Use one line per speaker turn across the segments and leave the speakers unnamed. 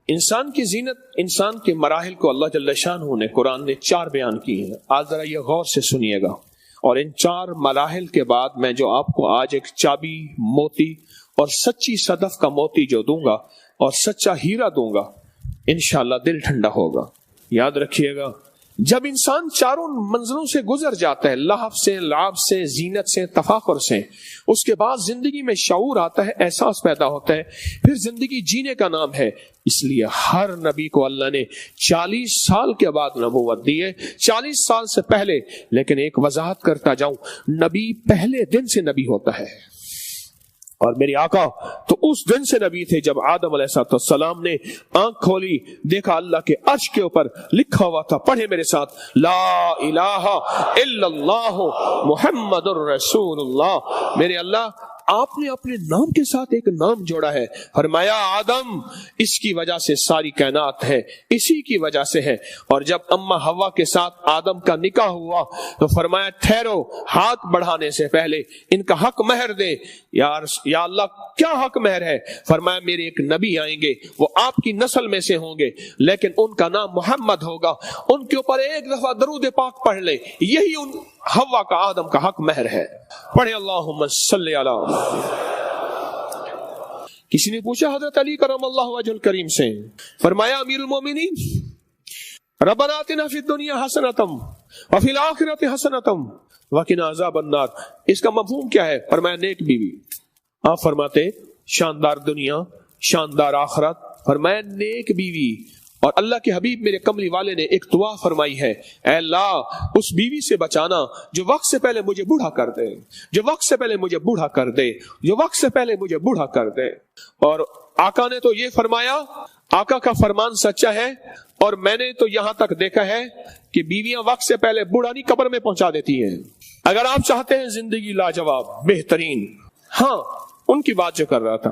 انسان کی زینت، انسان کے مراحل کو اللہ جل شانہ نے قرآن نے 4 بیان کی ہیں. آج ذرا یہ غور سے سنیے گا، اور ان 4 مراحل کے بعد میں جو آپ کو آج ایک چابی، موتی اور سچی صدف کا موتی جو دوں گا اور سچا ہیرا دوں گا، انشاءاللہ دل ٹھنڈا ہوگا. یاد رکھیے گا، جب انسان 4 منظروں سے گزر جاتا ہے، لہو سے، لعب سے، زینت سے، تفاخر سے، اس کے بعد زندگی میں شعور آتا ہے، احساس پیدا ہوتا ہے، پھر زندگی جینے کا نام ہے. اس لیے ہر نبی کو اللہ نے 40 سال کے بعد نبوت دی ہے، 40 سال سے پہلے. لیکن ایک وضاحت کرتا جاؤں، نبی پہلے دن سے نبی ہوتا ہے، اور میری آقا تو اس دن سے نبی تھے جب آدم علیہ السلام نے آنکھ کھولی، دیکھا اللہ کے عرش کے اوپر لکھا ہوا تھا، پڑھے میرے ساتھ، لا الہ الا اللہ محمد الرسول اللہ. میرے اللہ، آپ نے اپنے نام کے ساتھ ایک نام جوڑا ہے، فرمایا آدم، اس کی وجہ سے ساری کائنات ہے، اسی کی وجہ سے ہے. اور جب اما حوا کے ساتھ آدم کا نکاح ہوا تو فرمایا ٹھہرو، ہاتھ بڑھانے سے پہلے ان کا حق مہر دے. یا اللہ، کیا حق مہر ہے؟ فرمایا میرے ایک نبی آئیں گے، وہ آپ کی نسل میں سے ہوں گے، لیکن ان کا نام محمد ہوگا، ان کے اوپر ایک دفعہ درود پاک پڑھ لے، یہی ان حوا کا، آدم کا حق مہر ہے. پڑھے اللہم صلی علی. کسی نے پوچھا حضرت علی کرم اللہ وجہ الکریم سے، فرمایا امیر المومنین، ربنا آتنا فی الدنیا حسنۃ وفی الآخرۃ حسنۃ وقنا عذاب النار. اس کا مفہوم کیا ہے؟ فرمایا نیک بیوی. آپ فرماتے شاندار دنیا، شاندار آخرت، فرمایا نیک بیوی. اور اللہ کے حبیب میرے کملی والے نے ایک دعا فرمائی ہے، اے اللہ اس بیوی سے بچانا جو وقت سے پہلے مجھے بوڑھا کر دے، جو وقت سے پہلے مجھے بوڑھا کر دے، جو وقت سے پہلے مجھے بوڑھا کر دے. اور آقا نے تو یہ فرمایا، آقا کا فرمان سچا ہے، اور میں نے تو یہاں تک دیکھا ہے کہ بیویاں وقت سے پہلے بوڑھا نہیں قبر میں پہنچا دیتی ہیں. اگر آپ چاہتے ہیں زندگی لاجواب، بہترین، ہاں ان کی بات جو کر رہا تھا،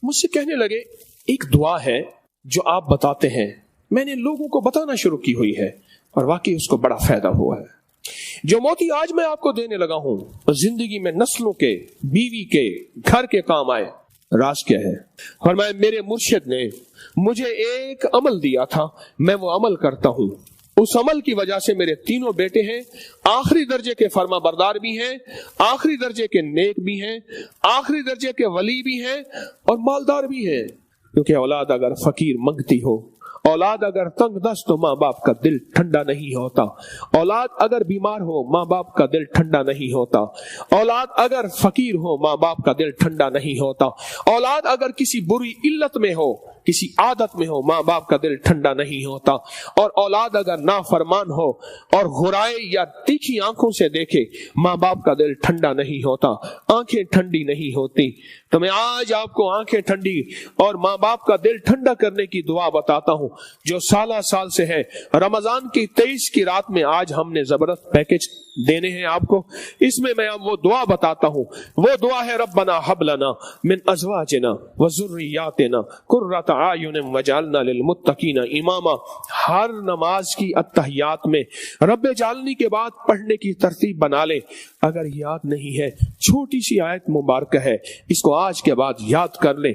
مجھ سے کہنے لگے ایک دعا ہے جو آپ بتاتے ہیں، میں نے لوگوں کو بتانا شروع کی ہوئی ہے، اور واقعی اس کو بڑا فائدہ ہوا ہے. جو موتی آج میں آپ کو دینے لگا ہوں زندگی میں نسلوں کے، بیوی کے، گھر کے کام آئے. راز کیا ہے؟ فرمایا میرے مرشد نے مجھے ایک عمل دیا تھا، میں وہ عمل کرتا ہوں، اس عمل کی وجہ سے میرے 3 بیٹے ہیں، آخری درجے کے فرما بردار بھی ہیں، آخری درجے کے نیک بھی ہیں، آخری درجے کے ولی بھی ہیں، اور مالدار بھی ہیں. کیونکہ اولاد اگر فقیر منگتی ہو، اولاد اگر تنگ دست تو ماں باپ کا دل ٹھنڈا نہیں ہوتا، اولاد اگر بیمار ہو ماں باپ کا دل ٹھنڈا نہیں ہوتا، اولاد اگر فقیر ہو ماں باپ کا دل ٹھنڈا نہیں ہوتا، اولاد اگر کسی بری علت میں ہو، کسی عادت میں ہو، ماں باپ کا دل ٹھنڈا نہیں ہوتا. اور اولاد اگر نافرمان ہو اور غرائے یا تیکھی آنکھوں سے دیکھے، ماں باپ کا دل ٹھنڈا نہیں ہوتا، آنکھیں ٹھنڈی نہیں ہوتی. تو میں آج آپ کو آنکھیں ٹھنڈی اور ماں باپ کا دل ٹھنڈا کرنے کی دعا بتاتا ہوں جو سالہ سال سے ہے. رمضان کی 23 کی رات میں آج ہم نے زبردست پیکج دینے ہیں آپ کو. اس میں وہ دعا بتاتا ہوں، وہ دعا ہے ربنا حب لنا من ازواجنا وذریاتنا قرۃ اعین وجعلنا للمتقین اماما. ہر نماز کی اتحیات میں رب جعلنی کے بعد پڑھنے کی ترتیب بنا لے. اگر یاد نہیں ہے، چھوٹی سی آیت مبارکہ ہے، اس کو آج کے بعد یاد کر لے،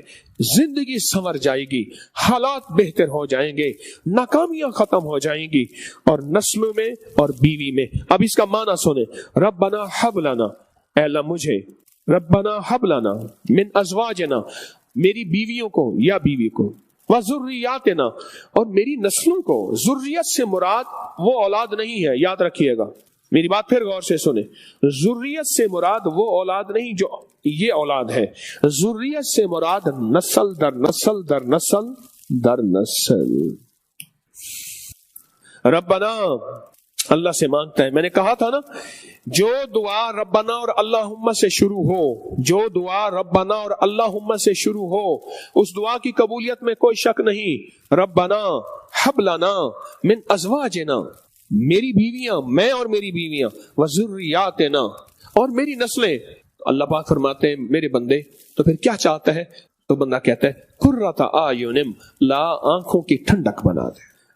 زندگی سنور جائے گی، حالات بہتر ہو جائیں گے، ناکامیاں ختم ہو جائیں گی، اور نسلوں میں اور بیوی میں. اب اس کا معنی سنیں، ربنا حب لنا، اے اللہ مجھے، ربنا حب لنا من ازواجنا، میری بیویوں کو یا بیوی کو، وذریاتنا، اور میری نسلوں کو. ذریت سے مراد وہ اولاد نہیں ہے، یاد رکھیے گا، میری بات پھر غور سے سنیں. ذریت سے مراد وہ اولاد نہیں جو یہ اولاد ہے، ذریت سے مراد نسل در نسل در نسل در نسل. ربنا اللہ سے مانگتا ہے. میں نے کہا تھا نا، جو دعا ربنا اور اللہم سے شروع ہو، جو دعا ربنا اور اللہم سے شروع ہو، اس دعا کی قبولیت میں کوئی شک نہیں. ربنا حب لنا من ازواجنا، میری بیویاں، میں اور میری بیویاں، وذریاتنا، اور میری نسلیں. اللہ پاک فرماتے ہیں میرے بندے تو پھر کیا چاہتا ہے؟ تو بندہ کہتا ہے قرۃ اعین، لا آنکھوں کی ٹھنڈک بنا دے.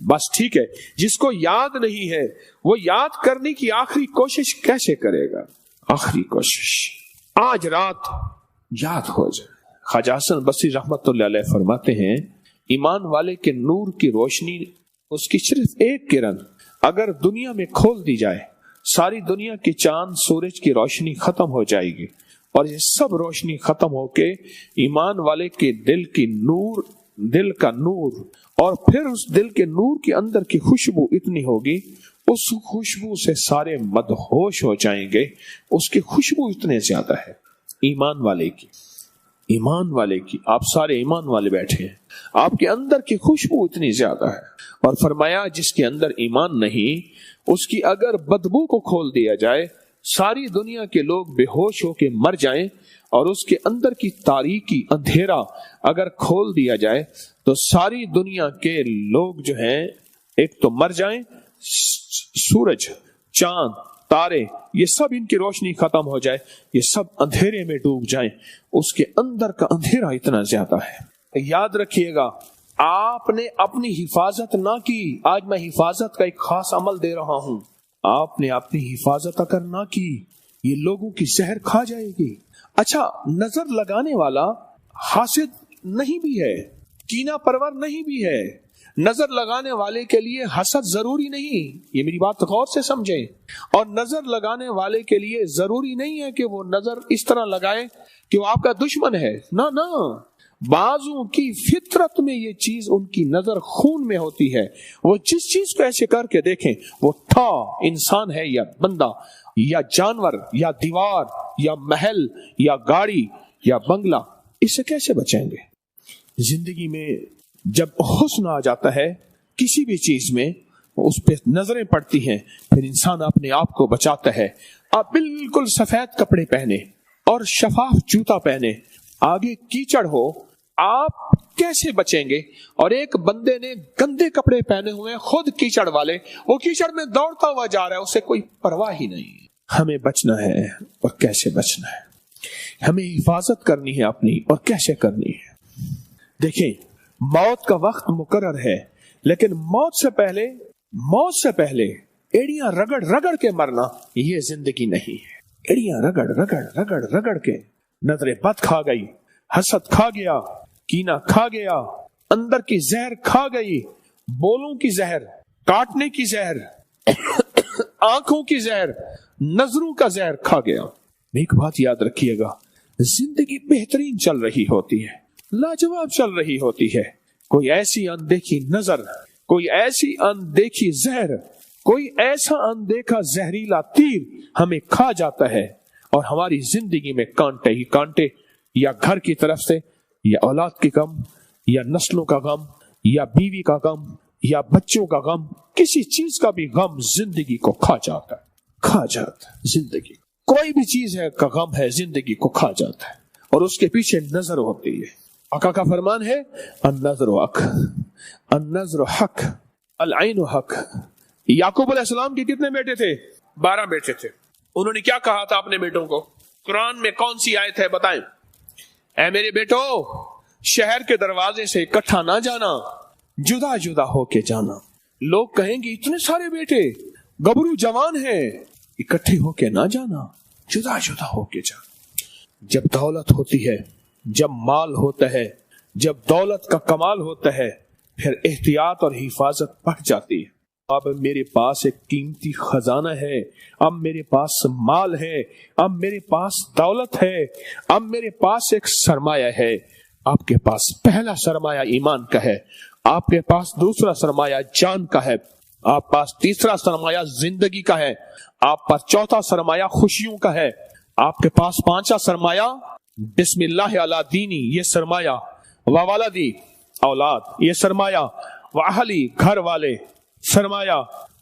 بس ٹھیک ہے، جس کو یاد نہیں ہے وہ یاد کرنے کی آخری کوشش کیسے کرے گا؟ آخری کوشش آج رات یاد ہو جائے۔ خواجہ حسن بصری رحمت اللہ علیہ فرماتے ہیں ایمان والے کے نور کی روشنی، اس کی صرف ایک کرن اگر دنیا میں کھول دی جائے، ساری دنیا کی چاند سورج کی روشنی ختم ہو جائے گی، اور یہ سب روشنی ختم ہو کے ایمان والے کے دل کا نور، اور پھر اس دل کے نور کے اندر کی خوشبو اتنی ہوگی، اس خوشبو سے سارے مدہوش ہو جائیں گے۔ اس کی خوشبو اتنے زیادہ ہے ایمان والے کی، آپ سارے ایمان والے بیٹھے ہیں، آپ کے اندر کی خوشبو اتنی زیادہ ہے۔ اور فرمایا جس کے اندر ایمان نہیں، اس کی اگر بدبو کو کھول دیا جائے، ساری دنیا کے لوگ بے ہوش ہو کے مر جائیں، اور اس کے اندر کی تاریکی اندھیرا اگر کھول دیا جائے تو ساری دنیا کے لوگ جو ہیں ایک تو مر جائیں، سورج، چاند، تارے، یہ سب ان کی روشنی ختم ہو جائے، یہ سب اندھیرے میں ڈوب جائیں۔ اس کے اندر کا اندھیرا اتنا زیادہ ہے۔ یاد رکھیے گا، آپ نے اپنی حفاظت نہ کی، آج میں حفاظت کا ایک خاص عمل دے رہا ہوں، آپ نے اپنی حفاظت اگر نہ کی، یہ لوگوں کی زہر کھا جائے گی۔ اچھا، نظر لگانے والا حاسد نہیں بھی ہے، کینہ پرور نہیں بھی ہے، نظر لگانے والے کے لیے حسد ضروری نہیں، یہ میری بات غور سے سمجھیں، اور نظر لگانے والے کے لیے ضروری نہیں ہے کہ وہ نظر اس طرح لگائے کہ وہ آپ کا دشمن ہے، نہ بعضوں کی فطرت میں یہ چیز ان کی نظر خون میں ہوتی ہے، وہ جس چیز کو ایسے کر کے دیکھیں، وہ تھا انسان ہے یا بندہ یا جانور یا دیوار یا محل یا گاڑی یا بنگلہ، اس سے کیسے بچیں گے؟ زندگی میں جب حسن آ جاتا ہے کسی بھی چیز میں، اس پہ نظریں پڑتی ہیں، پھر انسان اپنے آپ کو بچاتا ہے۔ آپ بالکل سفید کپڑے پہنے اور شفاف جوتا پہنے، آگے کیچڑ ہو، آپ کیسے بچیں گے؟ اور ایک بندے نے گندے کپڑے پہنے ہوئے، خود کیچڑ والے، وہ کیچڑ میں دوڑتا ہوا جا رہا ہے، اسے کوئی پرواہ ہی نہیں۔ ہمیں بچنا ہے، اور کیسے بچنا ہے؟ ہمیں حفاظت کرنی ہے اپنی، اور کیسے کرنی ہے؟ دیکھیں، موت کا وقت مقرر ہے، لیکن موت سے پہلے ایڑیاں رگڑ کے مرنا یہ زندگی نہیں ہے۔ ایڑیاں رگڑ کے، نظر بد کھا گئی، حسد کھا گیا، کینہ کھا گیا، اندر کی زہر کھا گئی، بولوں کی زہر، کاٹنے کی زہر، آنکھوں کی زہر، نظروں کا زہر کھا گیا۔ ایک بات یاد رکھیے گا، زندگی بہترین چل رہی ہوتی ہے، لاجواب چل رہی ہوتی ہے، کوئی ایسی اندیکھی نظر، کوئی ایسی اندیکھی زہر، کوئی ایسا اندیکھا زہریلا تیر ہمیں کھا جاتا ہے، اور ہماری زندگی میں کانٹے ہی کانٹے، یا گھر کی طرف سے، یا اولاد کی غم، یا نسلوں کا غم، یا بیوی کا غم، یا بچوں کا غم، کسی چیز کا بھی غم زندگی کو کھا جاتا ہے، زندگی کوئی بھی چیز ہے کا غم ہے، زندگی کو کھا جاتا ہے، اور اس کے پیچھے نظر ہوتی ہے۔ آقا کا فرمان ہے النظر حق، العین حق۔ یعقوب علیہ السلام کے کتنے بیٹے تھے؟ 12 بیٹے تھے۔ انہوں نے کیا کہا تھا اپنے بیٹوں کو؟ قرآن میں کون سی آیت ہے بتائیں؟ اے میرے بیٹو، شہر کے دروازے سے اکٹھا نہ جانا، جدا جدا ہو کے جانا۔ لوگ کہیں گے اتنے سارے بیٹے، گبرو جوان ہیں، اکٹھے ہو کے نہ جانا، جدا جدا ہو کے جانا۔ جب دولت ہوتی ہے، جب مال ہوتا ہے، جب دولت کا کمال ہوتا ہے، پھر احتیاط اور حفاظت بڑھ جاتی ہے۔ اب میرے پاس ایک قیمتی خزانہ ہے، اب میرے پاس مال ہے، اب میرے پاس دولت ہے، اب میرے پاس ایک سرمایہ ہے۔ آپ کے پاس پہلا سرمایہ ایمان کا ہے، آپ کے پاس دوسرا سرمایہ جان کا ہے، آپ پاس تیسرا سرمایہ زندگی کا ہے، آپ پاس چوتھا سرمایہ خوشیوں کا ہے، آپ کے پاس پانچواں سرمایہ بسم اللہ علی دینی، یہ سرمایہ، وولدی اولاد، یہ سرمایہ، واہلی گھر والے، سرمایہ،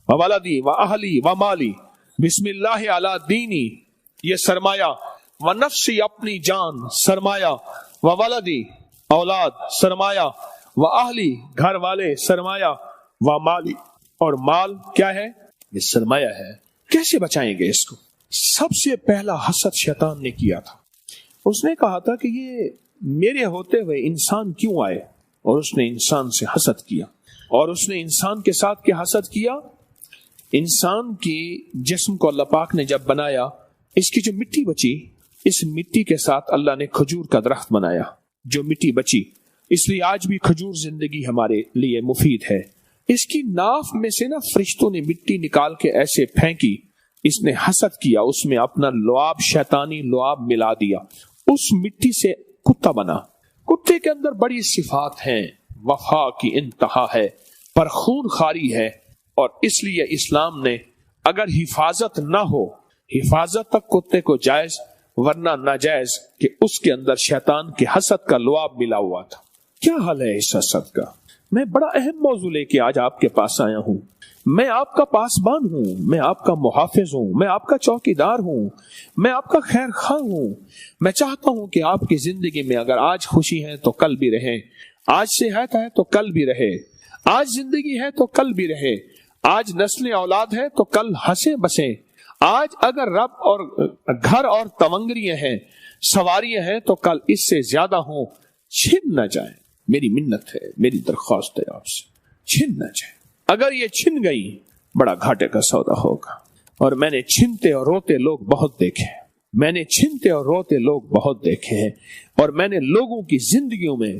وولدی واہلی ومالی، بسم اللہ علی دینی، یہ سرمایہ، ونفسی اپنی جان، سرمایہ، وولدی اولاد، سرمایہ، واہلی گھر والے، سرمایہ، ومالی، اور مال کیا ہے؟ یہ سرمایہ ہے۔ کیسے بچائیں گے اس کو؟ سب سے پہلا حسد شیطان نے کیا تھا، اس نے کہا تھا کہ یہ میرے ہوتے ہوئے انسان کیوں آئے، اور اس نے انسان سے حسد کیا۔ اور اس نے انسان کے ساتھ کیا حسد کیا؟ انسان کی جسم کو اللہ پاک نے جب بنایا، اس کی جو مٹی بچی، اس مٹی کے ساتھ اللہ نے کھجور کا درخت بنایا، جو مٹی بچی، اس لیے آج بھی کھجور زندگی ہمارے لیے مفید ہے۔ اس کی ناف میں سے نا فرشتوں نے مٹی نکال کے ایسے پھینکی، اس نے حسد کیا، اس میں اپنا لعاب، شیطانی لعاب ملا دیا، اس مٹی سے کتا بنا۔ کتے کے اندر بڑی صفات ہیں، وفا کی انتہا ہے، پر خون خاری ہے، اور اس لیے اسلام نے اگر حفاظت نہ ہو، حفاظت تک کتے کو جائز، ورنہ ناجائز کہ اس کے اندر شیطان کے حسد کا لعاب ملا ہوا تھا۔ کیا حل ہے اس حسد کا؟ میں بڑا اہم موضوع لے کے آج آپ کے پاس آیا ہوں۔ میں آپ کا پاسبان ہوں، میں آپ کا محافظ ہوں، میں آپ کا چوکیدار ہوں، میں آپ کا خیر خواہ ہوں۔ میں چاہتا ہوں کہ آپ کی زندگی میں اگر آج خوشی ہے تو کل بھی رہے، آج صحت ہے تو کل بھی رہے، آج زندگی ہے تو کل بھی رہے، آج نسل اولاد ہے تو کل ہنسے بسیں، آج اگر رب اور گھر اور تمنگریاں ہیں، سواریاں ہیں، تو کل اس سے زیادہ ہوں، چھن نہ جائیں۔ میری منت ہے، میری درخواست ہے آپ سے، چھن نہ جائیں۔ اگر یہ چھن گئی بڑا گھاٹے کا سودا ہوگا۔ اور میں نے چھنتے اور روتے لوگ بہت دیکھے، میں نے چھنتے اور روتے لوگ بہت دیکھے ہیں، اور میں نے لوگوں کی زندگیوں میں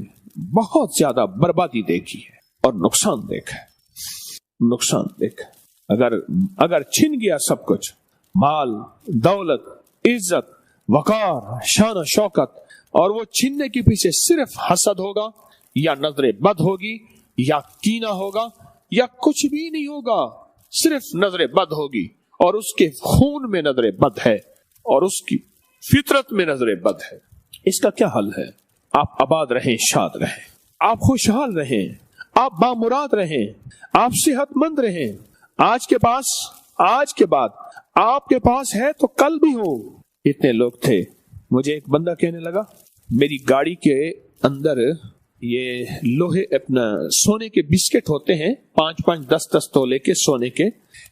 بہت زیادہ بربادی دیکھی ہے اور نقصان دیکھا ہے، نقصان دیکھا۔ اگر چھن گیا سب کچھ، مال، دولت، عزت، وقار، شان و شوکت، اور وہ چھننے کے پیچھے صرف حسد ہوگا، یا نظر بد ہوگی، یا کینہ ہوگا، یا کچھ بھی نہیں ہوگا، صرف نظر بد ہوگی، اور اس کے خون میں نظر بد ہے، اور اس کی فطرت میں نظر بد ہے۔ اس کا کیا حل ہے؟ آپ آباد رہیں، شاد رہیں، آپ خوشحال رہیں، آپ بامراد رہیں، آپ صحت مند رہیں۔ آج کے بعد آپ کے پاس ہے تو کل بھی ہو۔ اتنے لوگ تھے، مجھے ایک بندہ کہنے لگا، میری گاڑی کے اندر یہ لوہے اپنا سونے کے بسکٹ ہوتے ہیں، 5-5 10-10 تولے کے سونے کے،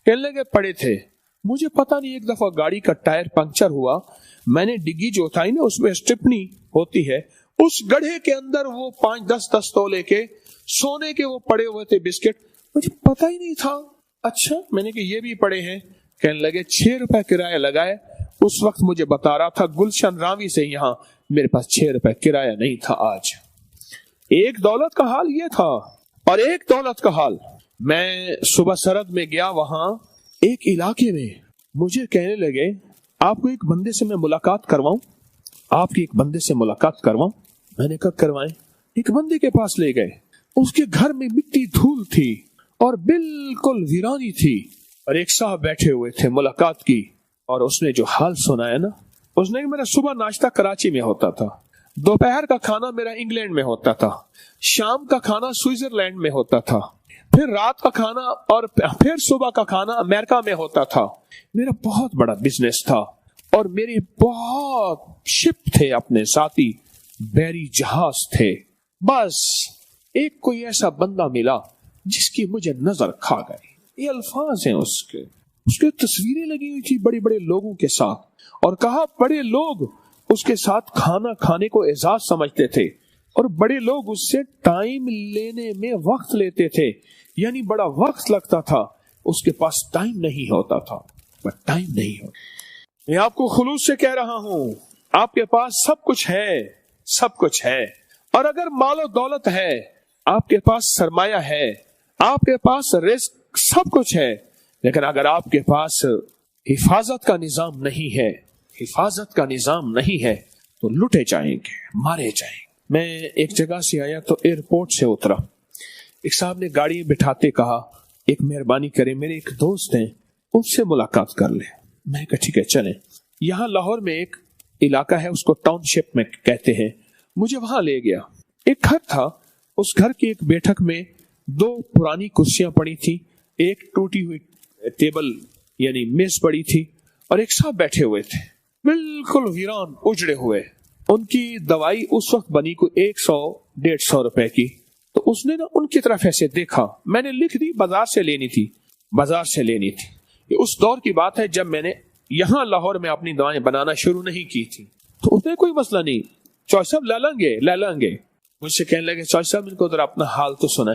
کہنے لگے پڑے تھے۔ مجھے پتا نہیں، ایک دفعہ گاڑی کا ٹائر پنکچر ہوا، میں نے ڈگی جو تھا نا، اس میں اسٹپنی ہوتی ہے، اس گڑھے کے اندر وہ 5-10 تولے کے سونے کے وہ پڑے ہوئے تھے بسکٹ، مجھے پتا ہی نہیں تھا۔ اچھا، میں نے کہ یہ بھی پڑے ہیں، کہنے لگے 6 روپے کرایہ لگائے۔ اس وقت مجھے بتا رہا تھا گلشن راوی سے یہاں میرے پاس 6 روپے کرایہ نہیں تھا۔ آج ایک دولت کا حال یہ تھا، اور ایک دولت کا حال، میں صبح سرد میں گیا، وہاں ایک علاقے میں مجھے کہنے لگے آپ کو ایک بندے سے میں ملاقات کرواؤں، آپ کی ایک بندے سے ملاقات کرواؤں۔ میں نے کہا کروائیں۔ ایک بندے کے پاس لے گئے، اس کے گھر میں مٹی دھول تھی اور بالکل ویرانی تھی، اور ایک صاحب بیٹھے ہوئے تھے، ملاقات کی، اور اس نے جو حال سنایا نا، اس نے میرا صبح ناشتہ کراچی میں ہوتا تھا، دوپہر کا کھانا میرا انگلینڈ میں ہوتا تھا، شام کا کھانا سوئٹزرلینڈ میں ہوتا تھا، پھر رات کا کھانا اور پھر صبح کا کھانا امریکہ میں ہوتا تھا۔ میرا بہت بڑا بزنس تھا، اور میرے بہت شپ تھے، اپنے ساتھی بحری جہاز تھے۔ بس ایک کوئی ایسا بندہ ملا جس کی مجھے نظر کھا گئی۔ یہ الفاظ ہیں اس کے تصویریں لگی ہوئی تھی بڑے بڑے لوگوں کے ساتھ، اور کہا بڑے لوگ اس کے ساتھ کھانا کھانے کو اعزاز سمجھتے تھے، اور بڑے لوگ اس سے ٹائم لینے میں وقت لیتے تھے، یعنی بڑا وقت لگتا تھا، اس کے پاس ٹائم نہیں ہوتا تھا، ٹائم نہیں ہوتا۔ میں آپ کو خلوص سے کہہ رہا ہوں، آپ کے پاس سب کچھ ہے، سب کچھ ہے، اور اگر مال و دولت ہے، آپ کے پاس سرمایہ ہے، آپ کے پاس رزق، سب کچھ ہے، لیکن اگر آپ کے پاس حفاظت کا نظام نہیں ہے، حفاظت کا نظام نہیں ہے، تو لٹے جائیں گے، مارے جائیں گے۔ میں ایک جگہ سے آیا تو ایئرپورٹ سے اترا، ایک صاحب نے گاڑی بٹھاتے کہا ایک مہربانی کریں، میرے ایک دوست ہیں، ان سے ملاقات کر لیں۔ میں کہا ٹھیک ہے چلیں۔ یہاں لاہور میں ایک علاقہ ہے، اس کو ٹاؤن شپ میں کہتے ہیں، مجھے وہاں لے گیا۔ ایک گھر تھا، اس گھر کی ایک بیٹھک میں 2 پرانی کرسیاں پڑی تھی، ایک ٹوٹی ہوئی ٹیبل یعنی میز پڑی تھی، اور ایک صاحب بیٹھے ہوئے تھے، بالکل ویران، اجڑے ہوئے۔ ان کی دوائی اس وقت بنی کو 100-150 روپے کی، تو اس نے نا ان کی طرف ایسے دیکھا، میں نے لکھ دی بازار سے لینی تھی، بازار سے لینی تھی۔ یہ اس دور کی بات ہے جب میں نے یہاں لاہور میں اپنی دوائیں بنانا شروع نہیں کی تھی، تو اس نے کوئی مسئلہ نہیں، چوائس صاحب لے لیں گے۔ مجھ سے کہنے لگے چوائس صاحب ان کو ذرا اپنا حال تو سنیں۔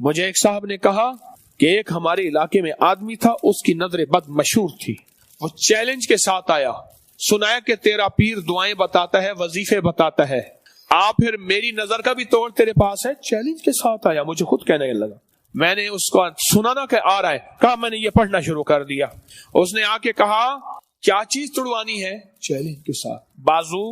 مجھے ایک صاحب نے کہا کہ ایک ہمارے علاقے میں آدمی تھا، اس کی نظر بد مشہور تھی، وہ چیلنج کے ساتھ آیا، سنایا کہ تیرا پیر دعائیں بتاتا ہے، وظیفے بتاتا ہے، پھر میری نظر کا بھی توڑ تیرے پاس ہے۔ چیلنج کے ساتھ آیا، مجھے خود کہنے لگا، میں نے اس کو سنا نا کہ آ رہا ہے، کہا میں نے یہ پڑھنا شروع کر دیا۔ اس نے آ کے کہا کیا چیز توڑوانی ہے؟ چیلنج کے ساتھ، بازو،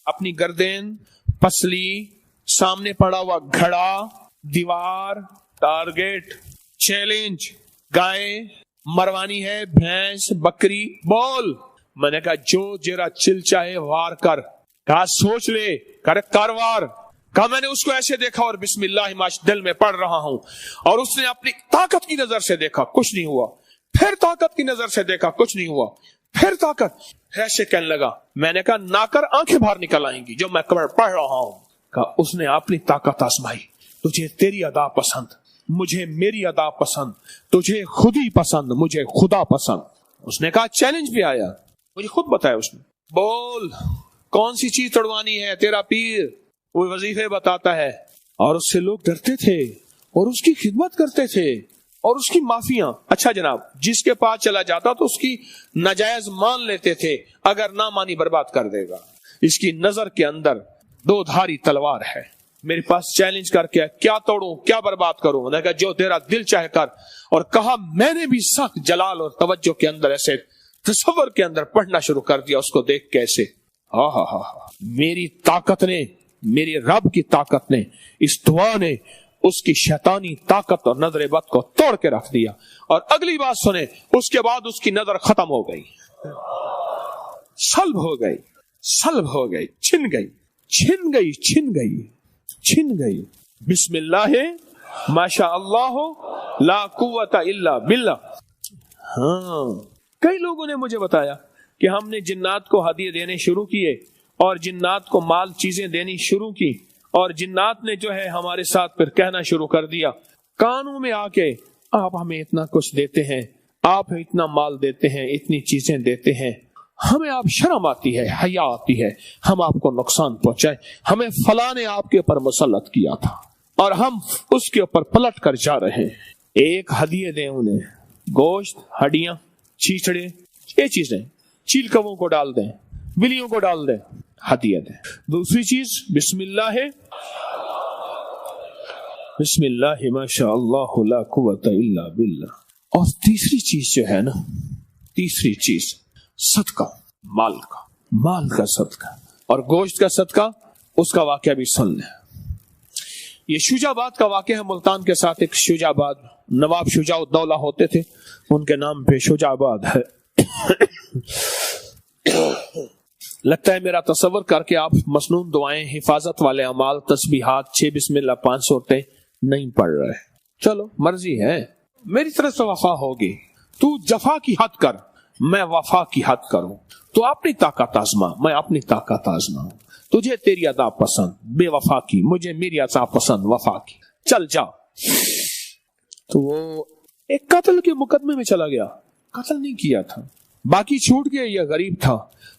اپنی گردن، پسلی، سامنے پڑا ہوا گھڑا، دیوار، ٹارگیٹ، چیلنج، گائے مروانی ہے، بھینس، بکری، بول۔ میں نے کہا جو جرا چل چاہے وار کر، کہا سوچ لے، کر کاروار۔ کہا میں نے اس کو ایسے دیکھا اور بسم اللہ ماش دل میں پڑھ رہا ہوں، اور اس نے اپنی طاقت کی نظر سے دیکھا، کچھ نہیں ہوا، پھر طاقت کی نظر سے دیکھا، کچھ نہیں ہوا، پھر طاقت، ایسے کہنے لگا۔ میں نے کہا نہ کر، آنکھیں باہر نکل آئیں گی جو میں پڑھ رہا ہوں۔ کہا اس نے اپنی طاقت آزمائی، تجھے تیری ادا پسند، مجھے میری ادا پسند، تجھے خود ہی پسند، مجھے خدا پسند۔ اس نے کہا چیلنج بھی آیا، مجھے خود بتایا اس نے، بول کون سی چیز توڑوانی ہے؟ تیرا پیر وہ وظیفے بتاتا ہے، اور اس سے لوگ ڈرتے تھے اور اس کی خدمت کرتے تھے اور اس کی معافیاں۔ اچھا جناب، جس کے پاس چلا جاتا تو اس کی ناجائز مان لیتے تھے، اگر نہ مانی برباد کر دے گا۔ اس کی نظر کے اندر دو دھاری تلوار ہے، میرے پاس چیلنج کر کے کیا توڑوں، کیا برباد کروں؟ میں نے کہا جو تیرا دل چاہے کر، اور کہا میں نے بھی سخت جلال اور توجہ کے اندر ایسے تصور کے اندر پڑھنا شروع کر دیا اس کو دیکھ کیسے، میری طاقت نے، میری رب کی طاقت نے، اس دعا نے اس کی شیطانی طاقت اور نظر بد کو توڑ کے رکھ دیا۔ اور اگلی بات سنیں، اس کے بعد اس کی نظر ختم ہو گئی، سلب ہو گئی، سلب ہو گئی، چھن گئی، چھن گئی، چھن گئی، چھن گئی۔ بسم اللہ ماشاء اللہ لا قوت الا باللہ۔ کئی لوگوں نے مجھے بتایا کہ ہم نے جنات کو ہدیے دینے شروع کیے اور جنات کو مال چیزیں دینی شروع کی، اور جنات نے جو ہے ہمارے ساتھ پھر کہنا شروع کر دیا کانوں میں آ کے، آپ ہمیں اتنا کچھ دیتے ہیں، آپ اتنا مال دیتے ہیں، اتنی چیزیں دیتے ہیں، ہمیں آپ شرم آتی ہے، حیا آتی ہے، ہم آپ کو نقصان پہنچائے، ہمیں فلاں نے آپ کے اوپر مسلط کیا تھا اور ہم اس کے اوپر پلٹ کر جا رہے ہیں۔ ایک ہدیے دیں انہیں، گوشت، ہڈیاں، چیچڑے، یہ چیزیں، چیل کبوں کو ڈال دیں، بلیوں کو ڈال دیں، ہدیہ دیں۔ دوسری چیز بسم اللہ ہے، بسم اللہ ما شاء اللہ لا قوت الا باللہ۔ اور تیسری چیز جو ہے نا، تیسری چیز صدقہ، مال کا صدقہ اور گوشت کا صدقہ۔ اس کا واقعہ بھی سن لیں، یہ شجاع آباد کا واقعہ ہے۔ ملتان کے ساتھ ایک شجاع آباد، نواب شجاع الدولہ ہوتے تھے، ان کے نام پہ شجاع آباد ہے۔ لگتا ہے میرا تصور کر کے آپ مسنون دعائیں، حفاظت والے اعمال، تسبیحات، 6 بسم اللہ 5 سورتیں نہیں پڑھ رہے۔ چلو مرضی ہے، میری طرف سے وفا ہوگی۔ تو جفا کی حد کر، میں وفا کی حد کروں۔ تو اپنی طاقت آزما، میں اپنی طاقت آزماؤں۔ تجھے تیری ادا پسند بے وفا کی، مجھے میری ادا پسند وفا کی، چل جا۔ تو وہ ایک قتل کے مقدمے میں چلا گیا، قتل نہیں کیا تھا، باقی چھوٹ گیا، یہ غریب تھا،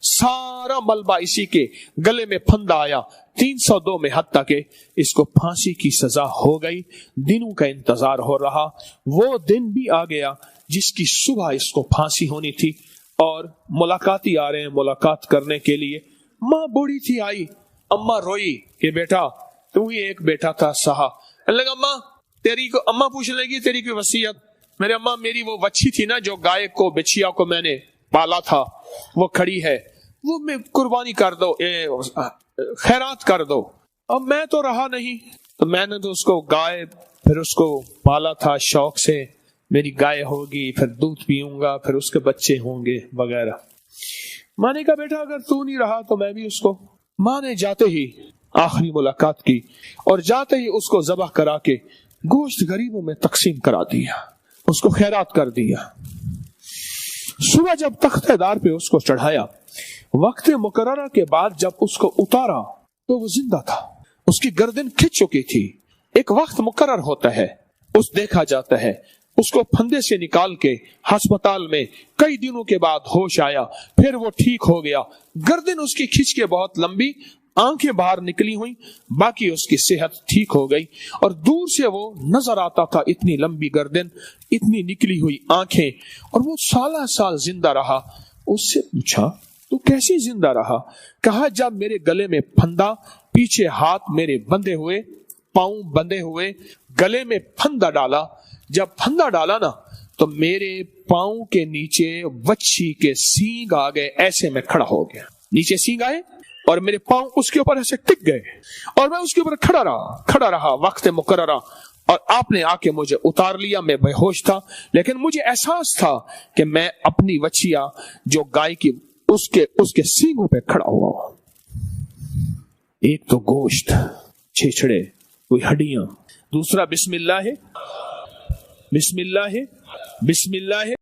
سارا ملبہ اسی کے گلے میں پھندا آیا، 302 میں حتیٰ کہ اس کو پھانسی کی سزا ہو گئی۔ دنوں کا انتظار ہو رہا، وہ دن بھی آ گیا جس کی صبح اس کو پھانسی ہونی تھی، اور ملاقاتی آ رہے ہیں ملاقات کرنے کے لیے۔ ماں بوڑھی تھی، آئی، اماں روئی کہ بیٹا تو ہی ایک بیٹا تھا سہا۔ لگا اماں تیری کو، اماں پوچھنے لگی تیری کوئی وصیت؟ میرے اماں میری وہ وچھی تھی نا جو گائے کو، بچیا کو میں نے پالا تھا، وہ کھڑی ہے، وہ میں قربانی کر دو، خیرات کر دو۔ اب میں تو رہا نہیں، تو میں نے تو اس کو گائے، پھر اس کو پالا تھا شوق سے، میری گائے ہوگی، پھر دودھ پیوں گا، پھر اس کے بچے ہوں گے وغیرہ۔ ماں نے کہا بیٹا اگر تو نہیں رہا تو میں بھی اس کو۔ ماں نے جاتے ہی آخری ملاقات کی، اور جاتے ہی اس کو ذبح کرا کے گوشت غریبوں میں تقسیم کرا دیا، اس کو خیرات کر دیا۔ صبح جب تختہ دار پہ اس کو چڑھایا، وقت مقررہ کے بعد جب اس کو اتارا تو وہ زندہ تھا، اس کی گردن کھچ چکی تھی۔ ایک وقت مقرر ہوتا ہے، اس دیکھا جاتا ہے، اس کو پھندے سے نکال کے ہسپتال میں کئی دنوں کے بعد ہوش آیا، پھر وہ ٹھیک ہو گیا۔ گردن اس کی کھچ کے بہت لمبی، آنکھیں باہر نکلی ہوئی، باقی اس کی صحت ٹھیک ہو گئی، اور دور سے وہ نظر آتا تھا، اتنی لمبی گردن، اتنی نکلی ہوئی آنکھیں، اور وہ سالہ سال زندہ رہا۔ اس سے پوچھا تو کیسے زندہ رہا؟ کہا جب میرے گلے میں پھندا، پیچھے ہاتھ میرے بندھے ہوئے، پاؤں بندھے ہوئے، گلے میں پھندا ڈالا، جب پھندا ڈالا نا تو میرے پاؤں کے نیچے وچھی کے سینگ آ گئے، ایسے میں کھڑا ہو گیا، نیچے سینگ آئے اور میرے پاؤں اس کے اوپر ایسے ٹک گئے، اور میں اس کے اوپر کھڑا رہا وقت مقررہ، اور آپ نے آ کے مجھے اتار لیا، میں بے ہوش تھا، لیکن مجھے احساس تھا کہ میں اپنی وچھیا جو گائے کی اس کے سینگوں پہ کھڑا ہوا ہوں۔ ایک تو گوشت، چھچڑے، کوئی ہڈیاں، دوسرا بسم اللہ ہے، بسم اللہ ہے، بسم اللہ ہے،